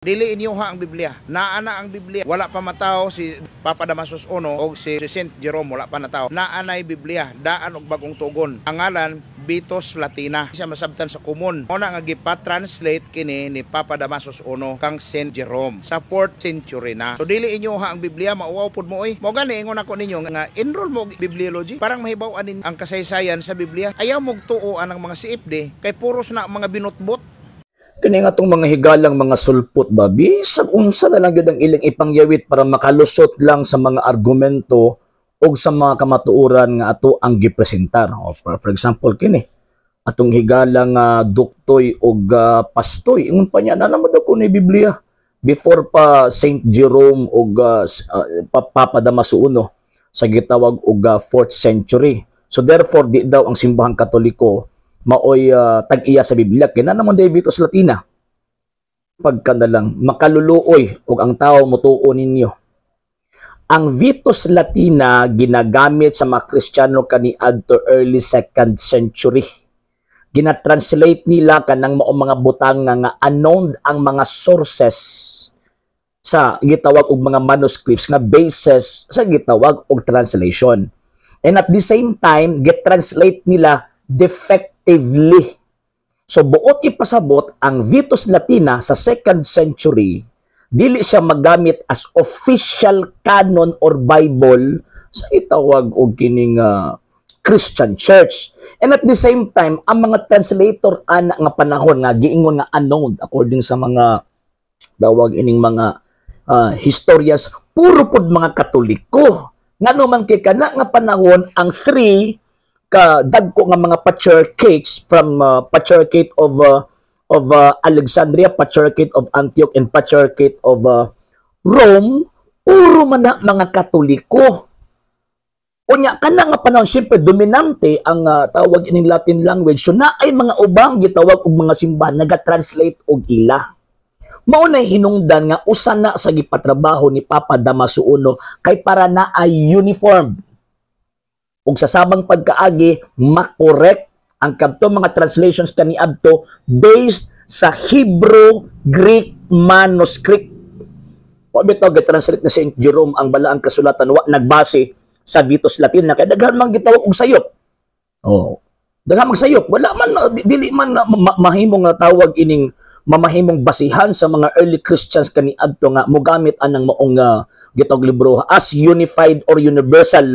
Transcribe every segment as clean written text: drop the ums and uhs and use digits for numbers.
Dili inyoha ang Biblia. Naana ang Biblia. Wala pa matao si Papa Damasus I o si Saint Jerome, wala pa natao. Naanay Biblia, daan og bagong tugon. Ang ngalan Vitus Latina. Siya masabtan sa kumon. Una nga gipa-translate kini ni Papa Damasus I kang Saint Jerome sa 4th century na. So dili inyoha ang Biblia, mauwaw pud mo oy. Mao gani ingon ako ninyo nga enroll mo og bibliology. Parang mahibaw anin ang kasaysayan sa Biblia. Ayaw mog tuoan ang mga CFD kay puros na mga binutbot. Kani nga itong mga higalang mga sulpot ba, bisag unsa na lang yun ang ilang ipangyawit para makalusot lang sa mga argumento o sa mga kamatuoran nga ato ang gipresentar. For example, kini atong higalang duktoy o pastoy. Ingon pa niya, naman ako ni Biblia before pa Saint Jerome o Papa Damaso I sa gitawag og 4th century. So therefore, di daw ang simbahang Katoliko maoy tag-iya sa Biblia. Kaya naman Vitus Latina. Pagka na lang, makaluluoy o ang tao mutuo ninyo. Ang Vitus Latina ginagamit sa mga Kristiyano kaniadto early 2nd century. Ginatranslate nila kanang mga butang nga unknown ang mga sources sa gitawag og mga manuscripts nga basis sa gitawag og translation. And at the same time, get-translate nila defectively. So buot ipasabot ang Vitus Latina sa 2nd century, dili siya magamit as official canon or Bible sa itawag og kining Christian Church. And at the same time, ang mga translator ana nga panahon nga giingon nga unknown according sa mga dawag ining mga historians, puro pud mga Katoliko. Ngano man kay kana nga panahon ang three dagko nga mga patriarchates from patriarchate of Alexandria, patriarchate of Antioch, and patriarchate of Rome, puro man na mga Katoliko. Unya kana nga panahon siyempre dominante ang tawag ining Latin language, so na ay mga ubang gitawag og mga simbahan naga-translate og ila. Mao na hinungdan nga usa na sa gipatrabaho ni Papa Damaso I kay para na ay uniform ug sa samang pagkaagi makorek ang kadto mga translations kaniadto based sa Hebrew Greek manuscript. Wa bitaw gi-translate na Saint Jerome ang balaang kasulatan wa nagbase sa Vitus Latina kay daghan man gitawag og sayop. Daghan mag sayop, wala man dili man mahimong tawag ining mamahimong basihan sa mga early Christians kaniadto nga mogamit anang maong gitawag libro as unified or universal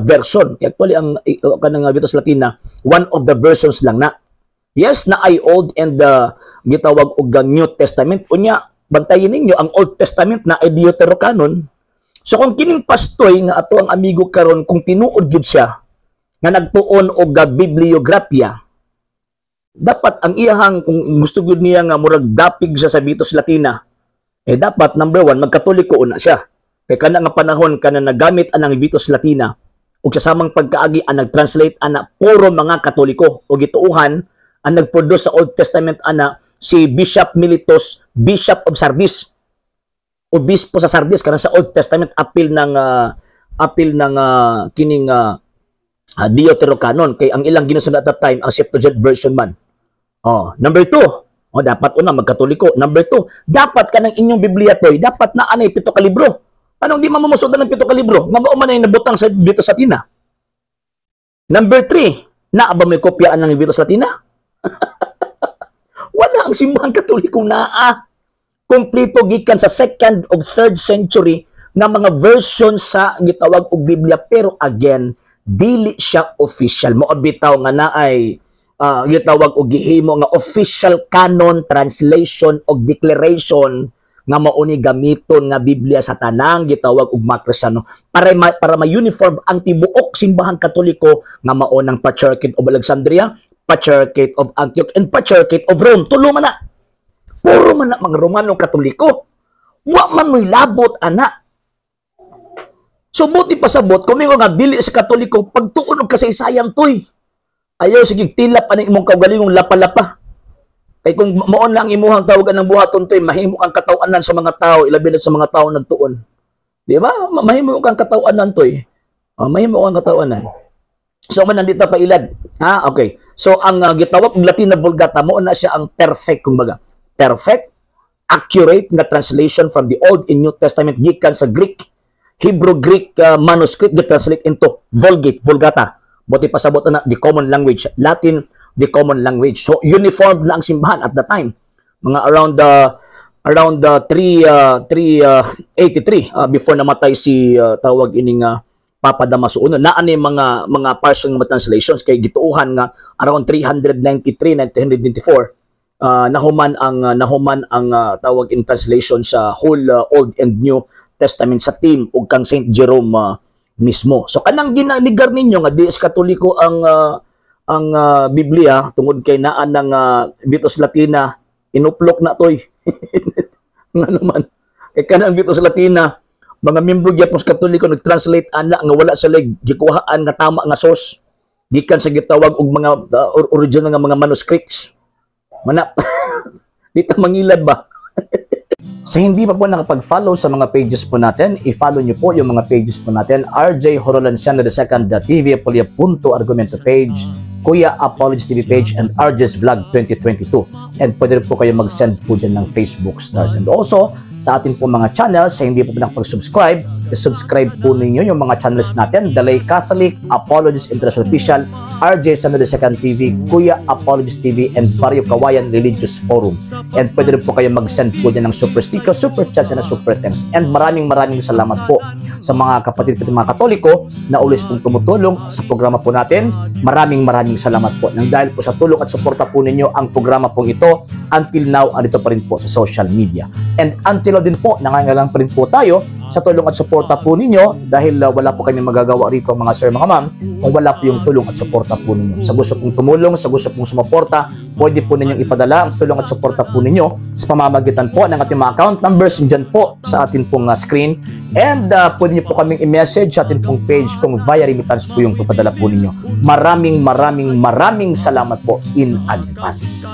version. Actually, ang kanang Vitus Latina, one of the versions lang na. Yes, na ay Old and gitawag og New Testament. Unya, bantayin ninyo, ang Old Testament na ay Deuterocanon. So kung kining pastoy nga ato ang amigo karon kung tinuod gyud siya nga nagtuon og bibliografya, dapat ang iyahang kung gusto gyud niya nga murag dapig siya sa Vitus Latina, dapat number 1 magkatoliko una siya. Kaya kana nga panahon kana nagamit anang Vitus Latina ug sa samang pagkaagi ang nag-translate ana puro mga Katoliko o gituuhan ang nagproduce sa Old Testament ana si Bishop Miletus, Bishop of Sardis. Obispo sa Sardis kana sa Old Testament apil ng kining Deuterocanon kay ang ilang ginusunod at that time ang Septuagint version man. Number 2, dapat una magkatoliko. Number 2, dapat kanang inyong Biblia toy dapat na anay 7 ka libro. Anong di mamamusundan ng 7 ka libro? Nga man ay nabutang sa Vitus Latina. Number 3, naaba may kopyaan ng Vitus Latina? Wala ang simbahang Katoliko naa. Kompleto gikan sa 2nd ug 3rd century nga mga version sa gitawag og Biblia, pero again, dili siya official. Moabitaw nga naay gitawag og gihimo nga official canon, translation og declaration nga mauni gamiton nga Biblia sa tanang gitawag og mga Kristiyano para ma-uniform ang tibuok simbahang Katoliko nga mao nang Patriarchate of Alexandria, Patriarchate of Antioch, and Patriarchate of Rome. Tulo man na. Puro man na mga Romano Katoliko. Wa man mo'y labot ana. So buti pasabot kung nga dili sa Katoliko pagtuon og kasaysayan toy. Ayaw sige tilap ani imong kaugalingong lapa-lapa. Kay kung maon lang imuhang tawagan ng buhaton toy, mahimo kang katawanan sa mga tao, ilabi na sa mga tao nagtuon. Di ba? Mahimo kang katawanan toy. Mahimo kang katawanan. So man nandito pa ilad. Okay. So ang gitawag og Latina Vulgata mo na siya ang perfect kumbaga. Perfect accurate nga translation from the Old and New Testament gikan sa Greek, Hebrew-Greek manuscript get translate into Vulgata. Buti pasabot na the common language, Latin, the common language. So uniform na ang simbahan at the time. Mga around 383 before namatay si tawag ining Papa Damaso I. Naa ni mga partial translations kay gituuhan nga around 393 1924 nahuman ang tawag in translation sa whole Old and New Testament sa team ug kang Saint Jerome mismo. So kanang ginanigar ninyo nga di Katoliko ang Biblia tungod kay naa ng Vitus Latina inuplok na toy. Nga naman kay kanang Vitus Latina mga membro gyapon sa Katoliko nag-translate ana nga wala sila gikuhaan nga tama nga source gikan sa gitawag og mga original nga mga manuscripts. Mana dito mangilad ba? Sa hindi pa po nakapag-follow sa mga pages po natin, i-follow nyo po yung mga pages po natin, RJ Horolanciano II TV Apolia Punto Argumento page, Kuya Apologies TV page, and RJ's Vlog 2022. And pwede rin po kayo mag-send po dyan ng Facebook stars. And also, sa ating po mga channels, sa hindi po nakapag-subscribe, i-subscribe po ninyo yung mga channels natin, The Lay Catholic, Apologies International Official, RJ Sano II TV, Kuya Apologies TV, and Barrio Kawayan Religious Forum. And pwede rin po kayo mag-send po dyan ng super sticker, super chats, and super thanks. And maraming salamat po sa mga kapatid at mga Katoliko na ulis pong tumutulong sa programa po natin. Maraming salamat po. Nang dahil po sa tulong at suporta po ninyo ang programa pong ito, until now, andito pa rin po sa social media. And until now din po, nangangailangan pa rin po tayo sa tulong at suporta po ninyo dahil wala po kami magagawa rito mga sir, mga ma'am, kung wala po yung tulong at suporta po ninyo. Sa gusto pong tumulong, sa gusto pong sumuporta, pwede po ninyong ipadala ang tulong at suporta po ninyo sa pamamagitan po ng ating mga account numbers dyan po sa ating pong screen. And pwede nyo po kaming i-message sa ating pong page kung via remittance po yung papadala po ninyo. Maraming salamat po in advance.